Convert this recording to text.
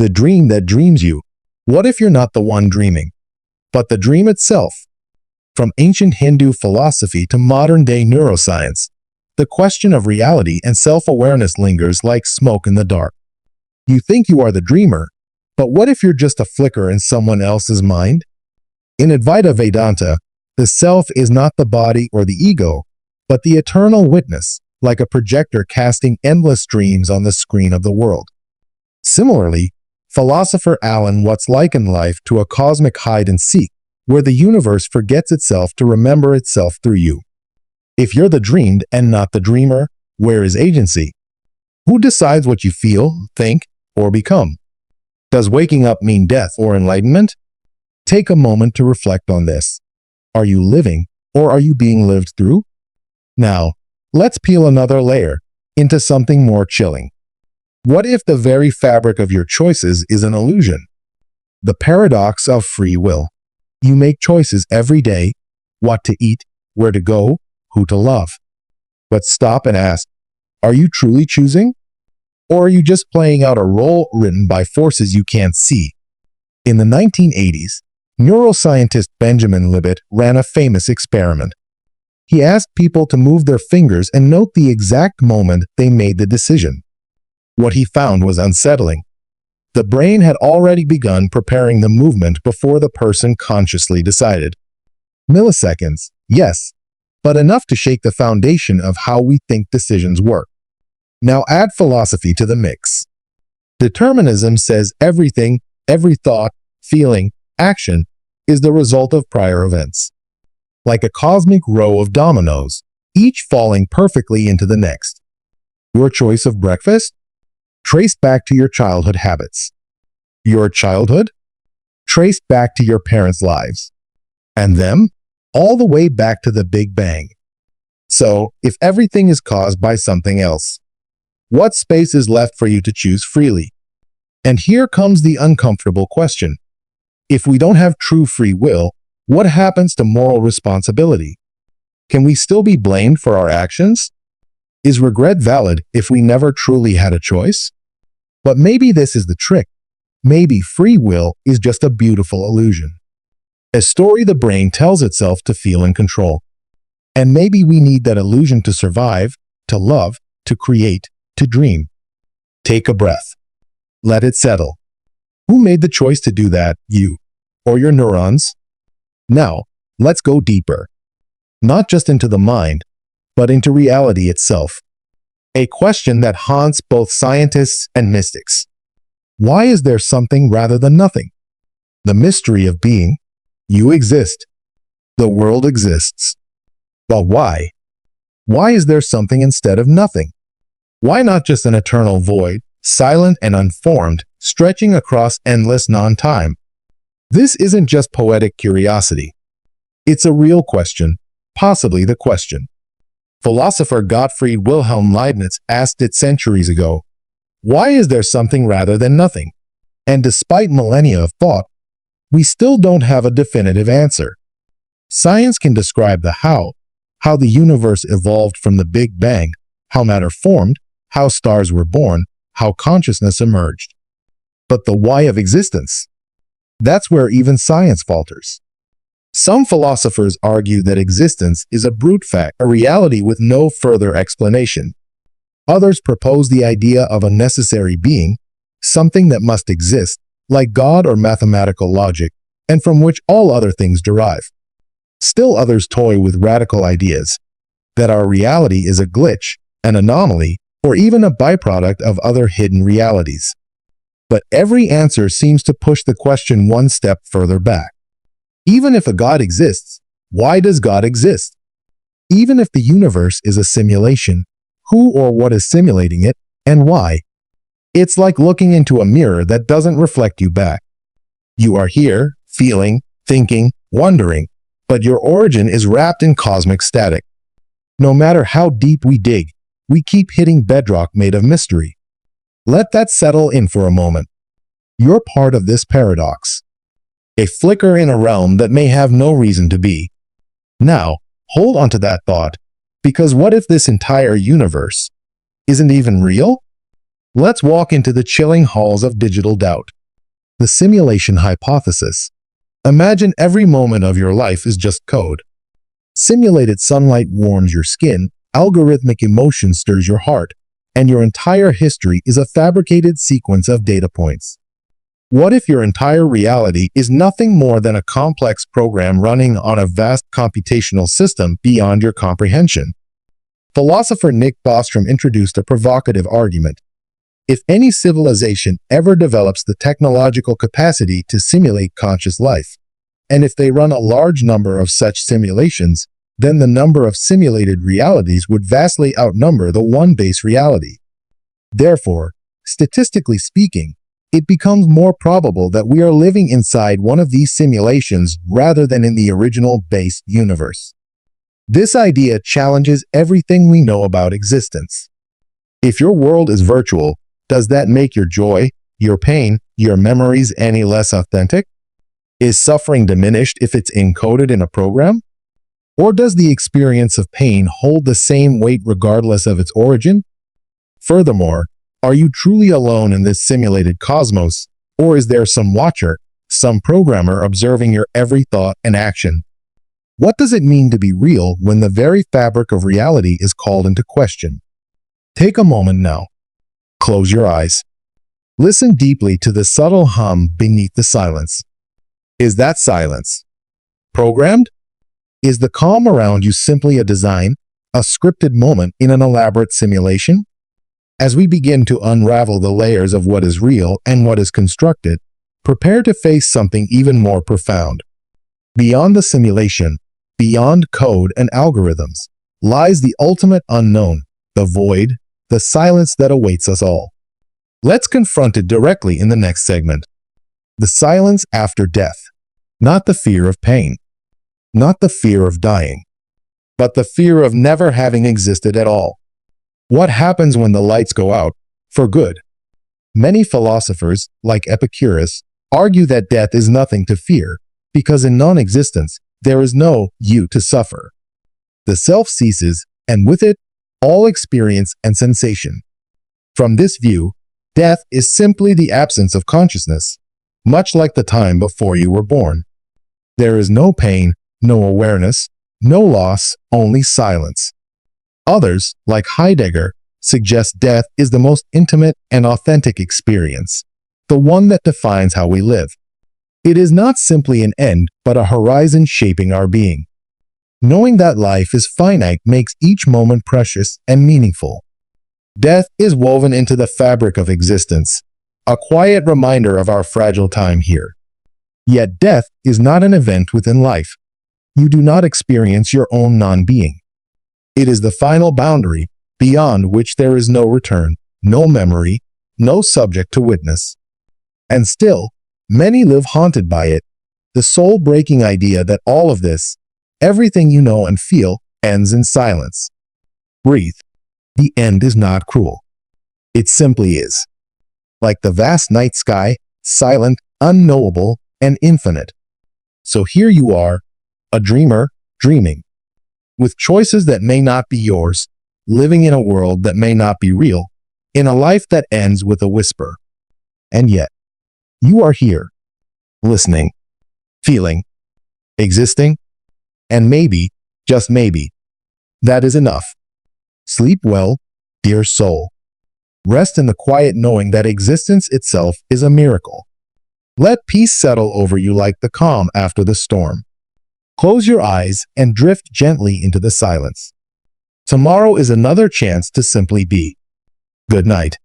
The dream that dreams you. What if you're not the one dreaming, but the dream itself? From ancient Hindu philosophy to modern-day neuroscience, the question of reality and self-awareness lingers like smoke in the dark. You think you are the dreamer, but what if you're just a flicker in someone else's mind? In Advaita Vedanta, the self is not the body or the ego, but the eternal witness, like a projector casting endless dreams on the screen of the world. Similarly, philosopher Alan Watts likened life to a cosmic hide-and-seek, where the universe forgets itself to remember itself through you. If you're the dreamed and not the dreamer, where is agency? Who decides what you feel, think, or become? Does waking up mean death or enlightenment? Take a moment to reflect on this. Are you living, or are you being lived through? Now, let's peel another layer into something more chilling. What if the very fabric of your choices is an illusion? The paradox of free will. You make choices every day, what to eat, where to go, who to love. But stop and ask, are you truly choosing? Or are you just playing out a role written by forces you can't see? In the 1980s, neuroscientist Benjamin Libet ran a famous experiment. He asked people to move their fingers and note the exact moment they made the decision. What he found was unsettling. The brain had already begun preparing the movement before the person consciously decided. Milliseconds, yes, but enough to shake the foundation of how we think decisions work. Now add philosophy to the mix. Determinism says everything, every thought, feeling, action is the result of prior events. Like a cosmic row of dominoes, each falling perfectly into the next. Your choice of breakfast? Traced back to your childhood habits. Your childhood? Traced back to your parents' lives. And them? All the way back to the Big Bang. So, if everything is caused by something else, what space is left for you to choose freely? And here comes the uncomfortable question. If we don't have true free will, what happens to moral responsibility? Can we still be blamed for our actions? Is regret valid if we never truly had a choice? But maybe this is the trick. Maybe free will is just a beautiful illusion. A story the brain tells itself to feel in control. And maybe we need that illusion to survive, to love, to create, to dream. Take a breath. Let it settle. Who made the choice to do that, you or your neurons? Now, let's go deeper. Not just into the mind, but into reality itself. A question that haunts both scientists and mystics. Why is there something rather than nothing? The mystery of being. You exist. The world exists. But why? Why is there something instead of nothing? Why not just an eternal void, silent and unformed, stretching across endless non-time? This isn't just poetic curiosity. It's a real question, possibly the question. Philosopher Gottfried Wilhelm Leibniz asked it centuries ago, why is there something rather than nothing? And despite millennia of thought, we still don't have a definitive answer. Science can describe the how the universe evolved from the Big Bang, how matter formed, how stars were born, how consciousness emerged. But the why of existence? That's where even science falters. Some philosophers argue that existence is a brute fact, a reality with no further explanation. Others propose the idea of a necessary being, something that must exist, like God or mathematical logic, and from which all other things derive. Still others toy with radical ideas, that our reality is a glitch, an anomaly, or even a byproduct of other hidden realities. But every answer seems to push the question one step further back. Even if a God exists, why does God exist? Even if the universe is a simulation, who or what is simulating it, and why? It's like looking into a mirror that doesn't reflect you back. You are here, feeling, thinking, wondering, but your origin is wrapped in cosmic static. No matter how deep we dig, we keep hitting bedrock made of mystery. Let that settle in for a moment. You're part of this paradox. A flicker in a realm that may have no reason to be. Now, hold on to that thought, because what if this entire universe isn't even real? Let's walk into the chilling halls of digital doubt. The simulation hypothesis. Imagine every moment of your life is just code. Simulated sunlight warms your skin, algorithmic emotion stirs your heart, and your entire history is a fabricated sequence of data points. What if your entire reality is nothing more than a complex program running on a vast computational system beyond your comprehension? Philosopher Nick Bostrom introduced a provocative argument. If any civilization ever develops the technological capacity to simulate conscious life, and if they run a large number of such simulations, then the number of simulated realities would vastly outnumber the one base reality. Therefore, statistically speaking, it becomes more probable that we are living inside one of these simulations rather than in the original base universe. This idea challenges everything we know about existence. If your world is virtual, does that make your joy, your pain, your memories any less authentic? Is suffering diminished if it's encoded in a program? Or does the experience of pain hold the same weight regardless of its origin? Furthermore, are you truly alone in this simulated cosmos, or is there some watcher, some programmer observing your every thought and action? What does it mean to be real when the very fabric of reality is called into question? Take a moment now. Close your eyes. Listen deeply to the subtle hum beneath the silence. Is that silence programmed? Is the calm around you simply a design, a scripted moment in an elaborate simulation? As we begin to unravel the layers of what is real and what is constructed, prepare to face something even more profound. Beyond the simulation, beyond code and algorithms, lies the ultimate unknown, the void, the silence that awaits us all. Let's confront it directly in the next segment. The silence after death. Not the fear of pain, not the fear of dying, but the fear of never having existed at all. What happens when the lights go out, for good? Many philosophers, like Epicurus, argue that death is nothing to fear, because in non-existence, there is no you to suffer. The self ceases, and with it, all experience and sensation. From this view, death is simply the absence of consciousness, much like the time before you were born. There is no pain, no awareness, no loss, only silence. Others, like Heidegger, suggest death is the most intimate and authentic experience, the one that defines how we live. It is not simply an end, but a horizon shaping our being. Knowing that life is finite makes each moment precious and meaningful. Death is woven into the fabric of existence, a quiet reminder of our fragile time here. Yet death is not an event within life. You do not experience your own non-being. It is the final boundary, beyond which there is no return, no memory, no subject to witness. And still, many live haunted by it, the soul-breaking idea that all of this, everything you know and feel, ends in silence. Breathe. The end is not cruel. It simply is. Like the vast night sky, silent, unknowable, and infinite. So here you are, a dreamer, dreaming, with choices that may not be yours, living in a world that may not be real, in a life that ends with a whisper. And yet, you are here, listening, feeling, existing, and maybe, just maybe, that is enough. Sleep well, dear soul. Rest in the quiet knowing that existence itself is a miracle. Let peace settle over you like the calm after the storm. Close your eyes and drift gently into the silence. Tomorrow is another chance to simply be. Good night.